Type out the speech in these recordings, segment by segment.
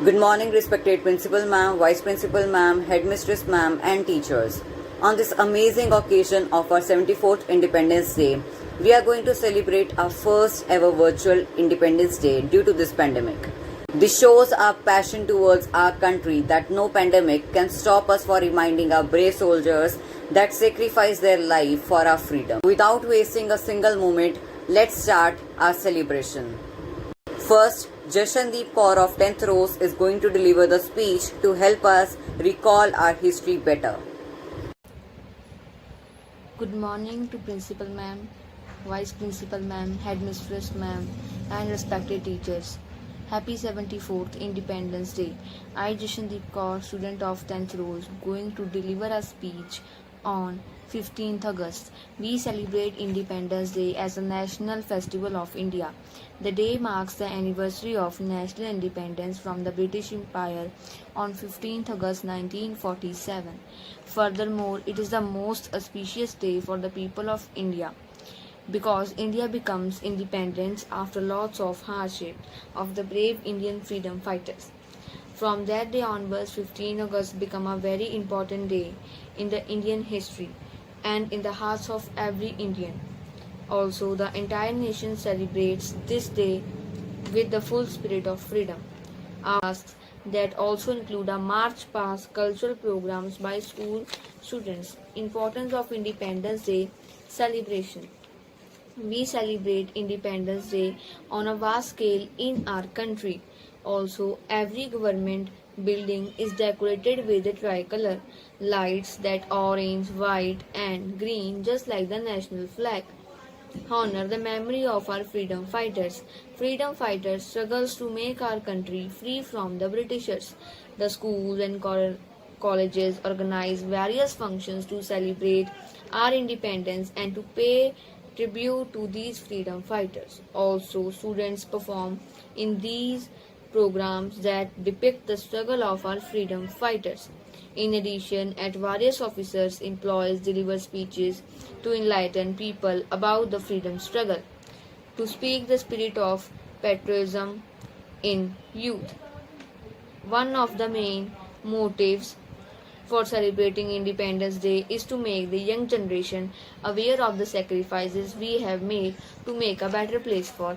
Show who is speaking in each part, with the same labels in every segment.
Speaker 1: Good morning, respected Principal Ma'am, Vice Principal Ma'am, Headmistress Ma'am, and teachers. On this amazing occasion of our 74th Independence Day, we are going to celebrate our first ever virtual Independence Day due to this pandemic. This shows our passion towards our country that no pandemic can stop us for reminding our brave soldiers that sacrifice their life for our freedom. Without wasting a single moment, let's start our celebration. First, Jashandeep Kaur of 10th Rose is going to deliver the speech to help us recall our history better.
Speaker 2: Good morning to Principal Ma'am, Vice Principal Ma'am, Headmistress Ma'am, and respected teachers. Happy 74th Independence Day. I, Jashandeep Kaur, student of 10th Rose, going to deliver a speech on 15th August. We celebrate Independence Day as a national festival of India. The day marks the anniversary of national independence from the British Empire on 15th August 1947. Furthermore, it is the most auspicious day for the people of India because India becomes independent after lots of hardship of the brave Indian freedom fighters. From that day onwards, 15 August became a very important day in the Indian history and in the hearts of every Indian. Also, the entire nation celebrates this day with the full spirit of freedom. Our tasks that also include a march past cultural programs by school students. Importance of Independence Day celebration. We celebrate Independence Day on a vast scale in our country. Also, every government building is decorated with the tricolor lights that orange, white, and green, just like the national flag. Honor the memory of our freedom fighters. Freedom fighters struggles to make our country free from the Britishers. The schools and colleges organize various functions to celebrate our independence and to pay tribute to these freedom fighters. Also, students perform in these programs that depict the struggle of our freedom fighters. In addition, at various officers' employees deliver speeches to enlighten people about the freedom struggle, to speak the spirit of patriotism in youth. One of the main motives for celebrating Independence Day is to make the young generation aware of the sacrifices we have made to make a better place for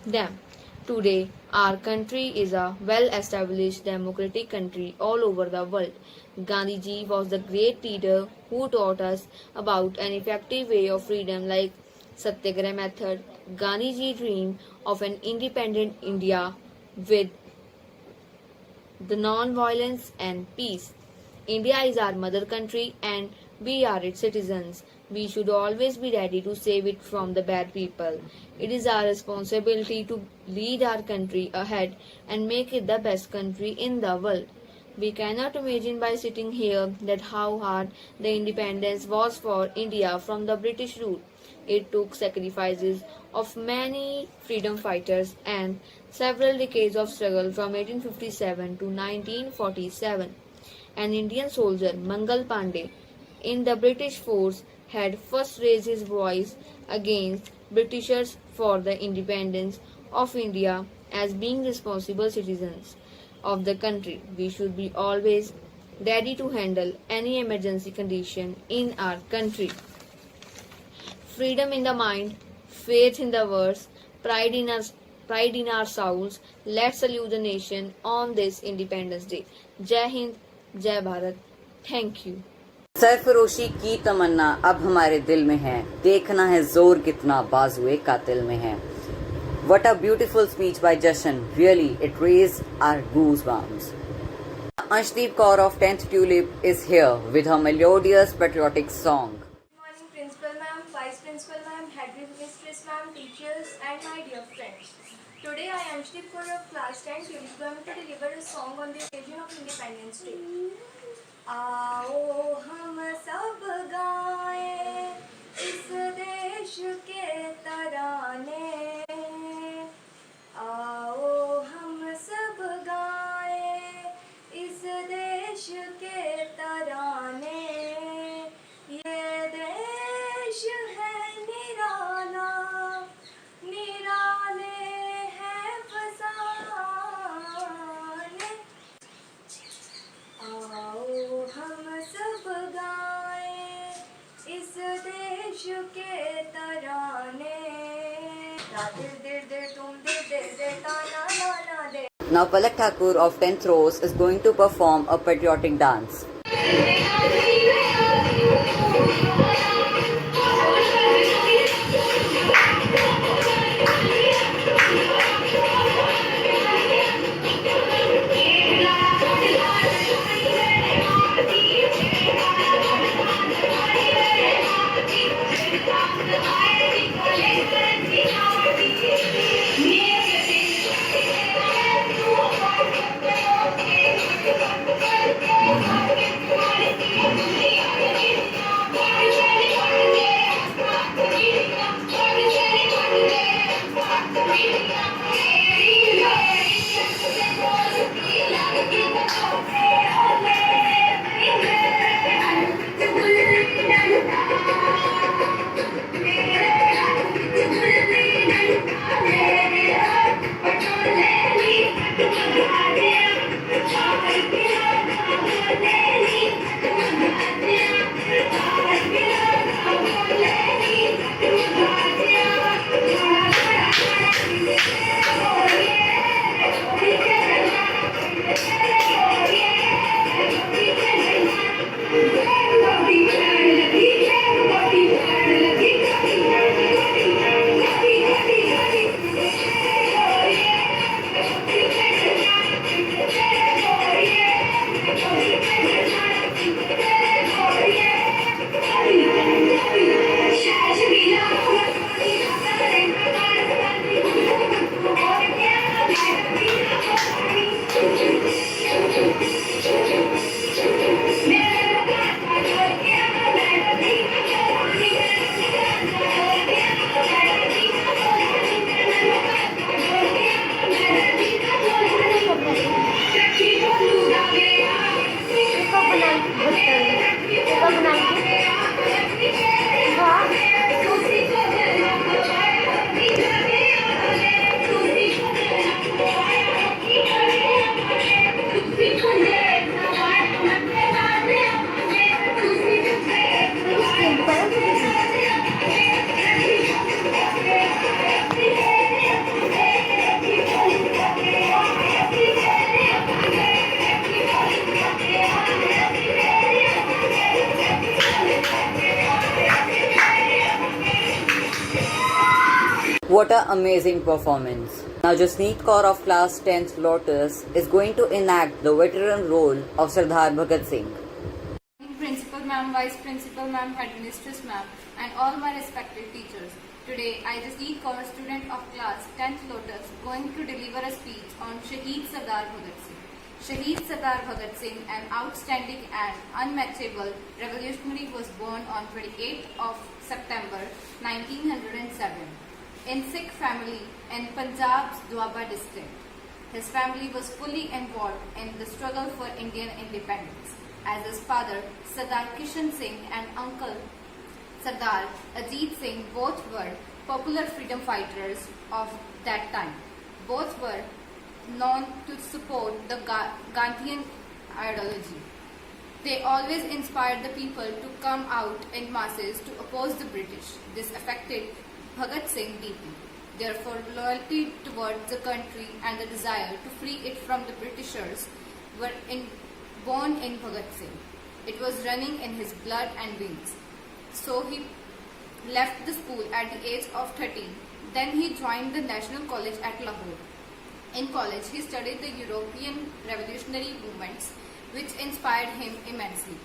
Speaker 2: them. Today, our country is a well-established democratic country all over the world. Gandhiji was the great leader who taught us about an effective way of freedom like Satyagraha method. Gandhiji dreamed of an independent India with the non-violence and peace. India is our mother country and we are its citizens. We should always be ready to save it from the bad people. It is our responsibility to lead our country ahead and make it the best country in the world. We cannot imagine by sitting here that how hard the independence was for India from the British rule. It took sacrifices of many freedom fighters and several decades of struggle from 1857 to 1947. An Indian soldier, Mangal Pandey, in the British force had first raised his voice against Britishers for the independence of India as being responsible citizens of the country. We should be always ready to handle any emergency condition in our country. Freedom in the mind, faith in the words, pride in our souls. Let's salute the nation on this Independence Day. Jai Hind, Jai Bharat. Thank you.
Speaker 1: सरफरोशी की तमन्ना अब हमारे दिल में है, देखना है जोर कितना बाजुए कातिल में है. What a beautiful speech by Jashan. Really, it raised our goosebumps. Anshdeep Kaur of 10th Tulip is here with her melodious patriotic song.
Speaker 3: Good morning, Principal Ma'am, Vice Principal Ma'am, Headmistress Ma'am, teachers, and my dear friends. Today I am Anshdeep Kaur of class 10 Tulip going to deliver a song on the occasion of Independence Day. आओ हम सब गाएं इस देश के तराने, आओ हम सब गाएं इस देश के तराने, ये देश है निराला, निराले हैं फसाने, ना दिल दिल दिल तुम दिल दिल दिल ताना ना ना दे.
Speaker 1: Now Palak Thakur of 10th Rose is going to perform a patriotic dance. What an amazing performance. Now Jasneet Kaur of class 10th Lotus is going to enact the veteran role of Sardar Bhagat Singh.
Speaker 4: Principal ma'am, vice principal ma'am, headmistress ma'am, and all my respected teachers. Today, I Jasneet Kaur, student of class 10th Lotus, going to deliver a speech on Shaheed Sardar Bhagat Singh. Shaheed Sardar Bhagat Singh, an outstanding and unmatchable revolutionary, was born on 28th of September 1907 in Sikh family in Punjab's Doaba district. His family was fully involved in the struggle for Indian independence, as his father Sardar Kishan Singh and uncle Sardar Ajit Singh both were popular freedom fighters of that time. Both were known to support the Gandhian ideology. They always inspired the people to come out in masses to oppose the British. This affected Bhagat Singh deeply. Therefore, loyalty towards the country and the desire to free it from the Britishers were born in Bhagat Singh. It was running in his blood and veins. So he left the school at the age of 13. Then he joined the National College at Lahore. In college, he studied the European revolutionary movements, which inspired him immensely.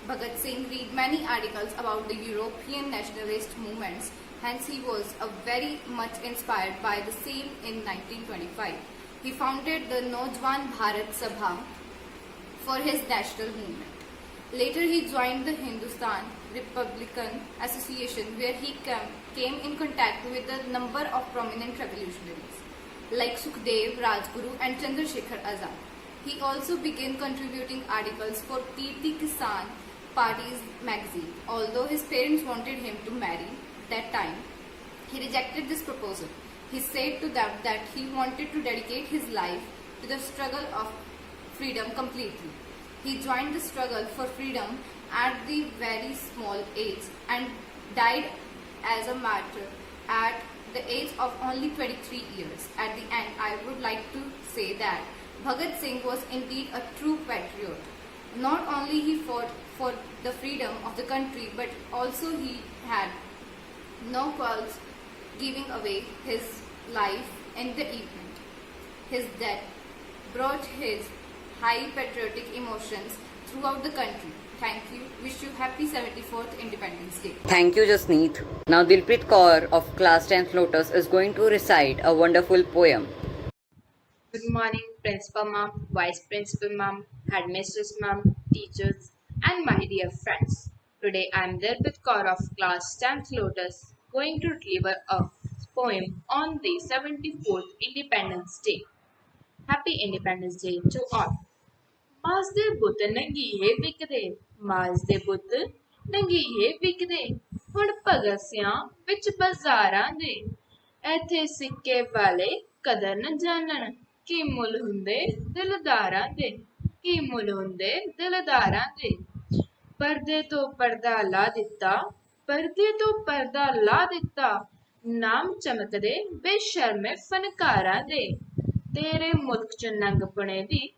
Speaker 4: Bhagat Singh read many articles about the European nationalist movements, hence he was very much inspired by the same in 1925. He founded the Naujawan Bharat Sabha for his national movement. Later he joined the Hindustan Republican Association, where he came in contact with a number of prominent revolutionaries like Sukhdev, Rajguru and Chandrasekhar Azad. He also began contributing articles for Kirti Kisan Party's magazine. Although his parents wanted him to marry that time, he rejected this proposal. He said to them that he wanted to dedicate his life to the struggle of freedom completely. He joined the struggle for freedom at the very small age and died as a martyr at the age of only 23 years. At the end, I would like to say that Bhagat Singh was indeed a true patriot. Not only he fought for the freedom of the country, but also he had no qualms giving away his life in the event. His death brought his high patriotic emotions throughout the country. Thank you. Wish you happy 74th Independence Day.
Speaker 1: Thank you, Jasneet. Now, Dilpreet Kaur of Class 10th Lotus is going to recite a wonderful poem.
Speaker 5: Good morning, Principal Ma'am, Vice Principal Ma'am, Headmistress Ma'am, teachers, and my dear friends. Today I am Dilpreet Kaur of Class 10th Lotus going to deliver a poem on the 74th Independence Day. Happy Independence Day to all. ਮਾਸ ਦੇ ਬੁੱਤ ਨੰਗੀਏ ਵਿਕਦੇ, ਮਾਸ ਦੇ ਬੁੱਤ ਨੰਗੀਏ ਵਿਕਦੇ, ਹੁਣ ਭਗਤ ਸਿਆਂ ਵਿੱਚ ਬਾਜ਼ਾਰਾਂ ਦੇ, ਇੱਥੇ ਸਿੱਕੇ ਵਾਲੇ ਕਦਰ ਨ ਜਾਣਨ, ਕੀ ਮੁੱਲ ਹੁੰਦੇ ਦਿਲਦਾਰਾਂ ਦੇ, ਕੀ ਮੁੱਲ ਹੁੰਦੇ ਦਿਲਦਾਰਾਂ ਦੇ। ਪਰਦੇ ਤੋਂ ਪਰਦਾ ਲਾ ਦਿੱਤਾ, ਪਰਦੇ ਤੋਂ ਪਰਦਾ ਲਾ ਦਿੱਤਾ, ਨਾਮ ਚਮਕਦੇ ਬੇਸ਼ਰਮੇ ਫਨਕਾਰਾਂ ਦੇ, ਤੇਰੇ ਮੁਲਕ ਚ ਨੰਗਪਣੇ ਦੀ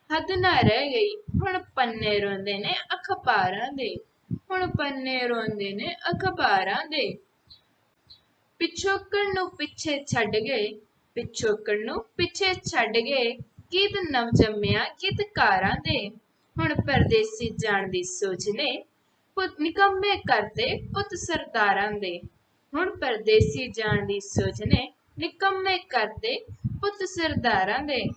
Speaker 5: ਹੱਦ ਨਾ ਰਹਿ ਗਈ, ਹੁਣ ਪੰਨੇ ਰੋਂਦੇ ਨੇ ਅਖਬਾਰਾਂ ਦੇ, ਹੁਣ ਪੰਨੇ ਰੋਂਦੇ ਨੇ ਅਖਬਾਰਾਂ ਦੇ। ਪਿਛੋਕੜ ਨੂੰ ਪਿੱਛੇ ਛੱਡ ਗਏ, ਪਿਛੋਕੜ ਨੂੰ ਪਿੱਛੇ ਛੱਡ ਗਏ, ਗੀਤ ਨਵ ਜੰਮਿਆ ਗੀਤਕਾਰਾਂ ਦੇ, ਹੁਣ ਪਰਦੇਸੀ ਜਾਣ ਦੀ ਸੋਚ ਨੇ, ਪੁੱਤ ਨਿਕੰਮੇ ਕਰਦੇ ਪੁੱਤ ਸਰਦਾਰਾਂ ਦੇ, ਹੁਣ ਪਰਦੇਸੀ ਜਾਣ ਦੀ ਸੋਚ ਨੇ, ਨਿਕੰਮੇ ਕਰਦੇ ਪੁੱਤ ਸਰਦਾਰਾਂ ਦੇ।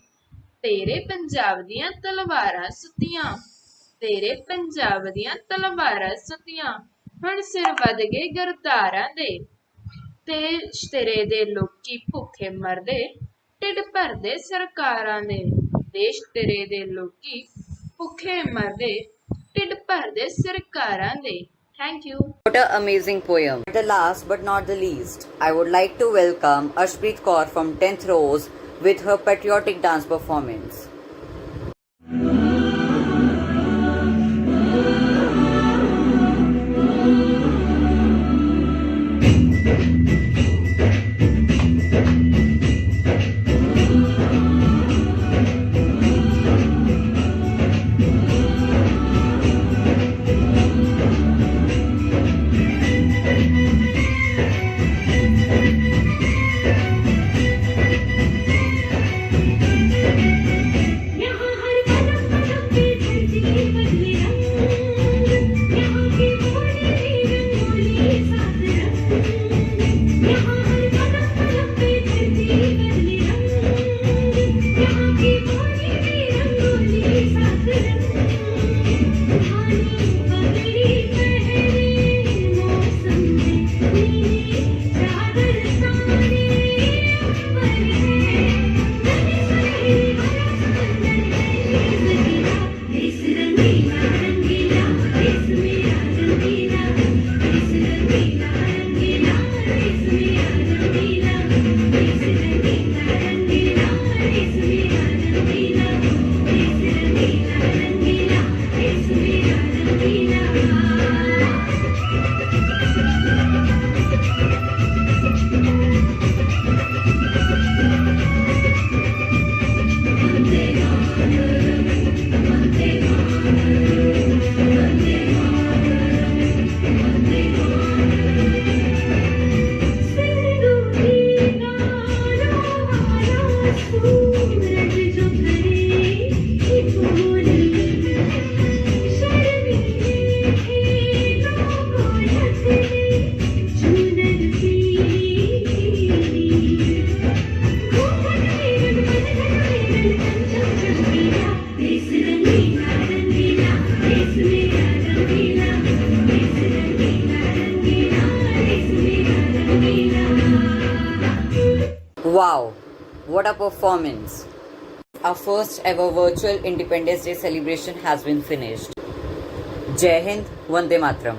Speaker 5: ਤੇਰੇ ਪੰਜਾਬ ਦੀਆਂ ਤਲਵਾਰਾਂ ਸੁੱਤੀਆਂ, ਤੇਰੇ ਪੰਜਾਬ ਦੀਆਂ ਤਲਵਾਰਾਂ ਸੁੱਤੀਆਂ, ਹੁਣ ਸਿਰ ਵੱਧ ਗਏ ਗਰਦਾਰਾਂ ਦੇ, ਤੇਰੇ ਦੇ ਲੋਕੀ ਭੁੱਖੇ ਮਰਦੇ, ਢਿੱਡ ਭਰਦੇ ਸਰਕਾਰਾਂ ਦੇ, ਦੇਸ਼ ਤੇਰੇ ਦੇ ਲੋਕੀ ਭੁੱਖੇ ਮਰਦੇ, ਢਿੱਡ ਭਰਦੇ ਸਰਕਾਰਾਂ ਦੇ। Thank you.
Speaker 1: What an amazing poem. The last but not the least, I would like to welcome Arshpreet Kaur from 10th Rose with her patriotic dance performance. Wow, what a performance! Our first ever virtual Independence Day celebration has been finished. Jai Hind, Vande Mataram.